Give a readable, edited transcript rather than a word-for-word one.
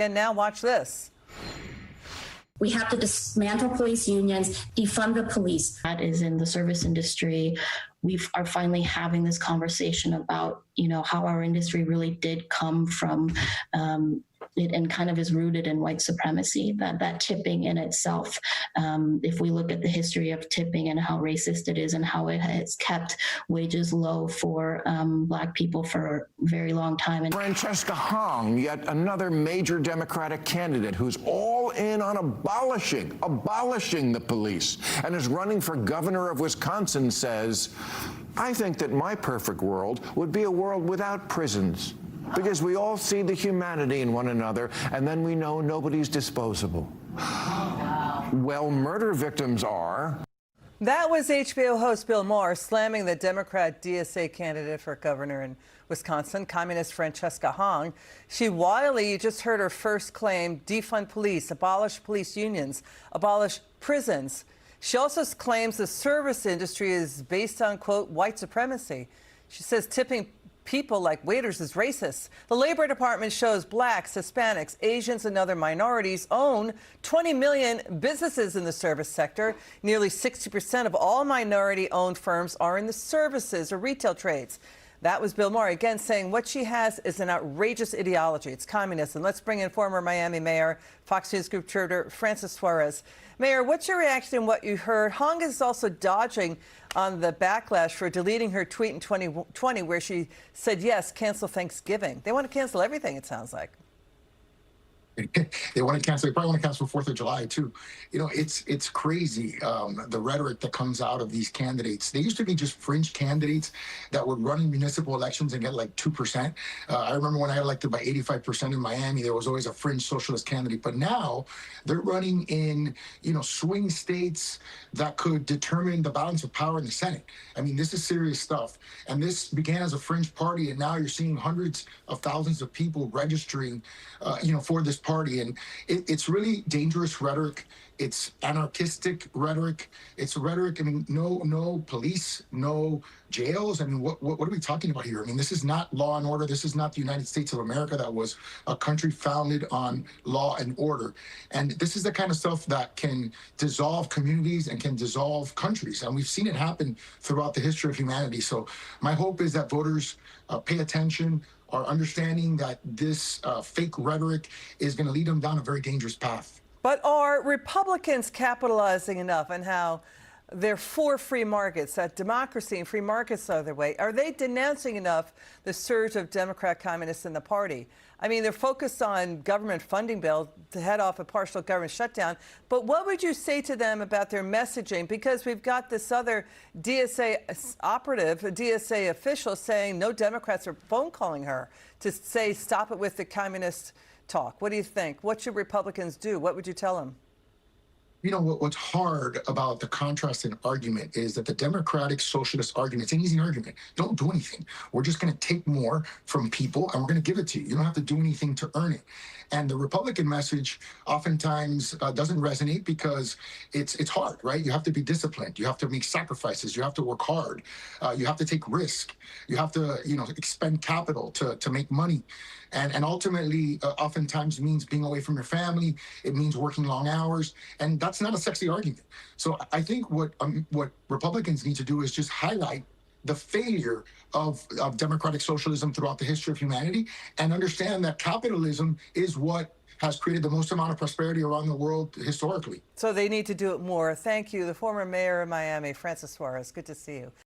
And now watch this. We have to dismantle police unions, defund the police. That is in the service industry. We are finally having this conversation about, how our industry really did come from it and kind of is rooted in white supremacy, that tipping in itself. If we look at the history of tipping and how racist it is and how it has kept wages low for Black people for a very long time. And Francesca Hong, yet another major Democratic candidate who's all in on abolishing the police and is running for governor of Wisconsin, says, I think that my perfect world would be a world without prisons, because we all see the humanity in one another, and then we know nobody's disposable. Well, murder victims are. That was HBO host Bill Maher slamming the Democrat DSA candidate for governor in Wisconsin, communist Francesca Hong. She wildly, you just heard her first claim, defund police, abolish police unions, abolish prisons. She also claims the service industry is based on, quote, white supremacy. She says tipping people like waiters is racist. The Labor Department shows Blacks, Hispanics, Asians, and other minorities own 20 million businesses in the service sector. Nearly 60% of all minority-owned firms are in the services or retail trades. That was Bill Maher, again, saying what she has is an outrageous ideology. It's communist. And let's bring in former Miami Mayor, Fox News Group reporter Francis Suarez. Mayor, what's your reaction to what you heard? Hong is also dodging on the backlash for deleting her tweet in 2020 where she said, yes, cancel Thanksgiving. They want to cancel everything, it sounds like. They want to cancel. They probably want to cancel 4th of July too. It's crazy, the rhetoric that comes out of these candidates. They used to be just fringe candidates that would run in municipal elections and get like 2%. I remember when I got elected by 85% in Miami, there was always a fringe socialist candidate. But now they're running in, swing states that could determine the balance of power in the Senate. I mean, this is serious stuff. And this began as a fringe party, and now you're seeing hundreds of thousands of people registering, for this party. And it's really dangerous rhetoric. It's anarchistic rhetoric. It's rhetoric. I mean, no police, no jails. I mean, what are we talking about here? I mean, this is not law and order. This is not the United States of America. That was a country founded on law and order. And this is the kind of stuff that can dissolve communities and can dissolve countries. And we've seen it happen throughout the history of humanity. So my hope is that voters pay attention, are understanding that this fake rhetoric is going to lead them down a very dangerous path. But are Republicans capitalizing enough on how they're for free markets, that democracy and free markets are their way? Are they denouncing enough the surge of Democrat communists in the party? I mean, they're focused on government funding bill to head off a partial government shutdown. But what would you say to them about their messaging? Because we've got this other DSA operative, a DSA official, saying no Democrats are phone calling her to say stop it with the communist talk. What do you think? What should Republicans do? What would you tell them? What's hard about the contrast in argument is that the Democratic Socialist argument, it's an easy argument. Don't do anything. We're just going to take more from people and we're going to give it to you. You don't have to do anything to earn it. And the Republican message oftentimes doesn't resonate because it's hard, right? You have to be disciplined. You have to make sacrifices. You have to work hard. You have to take risk. You have to, expend capital to make money. And ultimately, oftentimes means being away from your family. It means working long hours. And that's not a sexy argument. So I think what Republicans need to do is just highlight the failure of democratic socialism throughout the history of humanity and understand that capitalism is what has created the most amount of prosperity around the world historically. So they need to do it more. Thank you. The former mayor of Miami, Francis Suarez. Good to see you.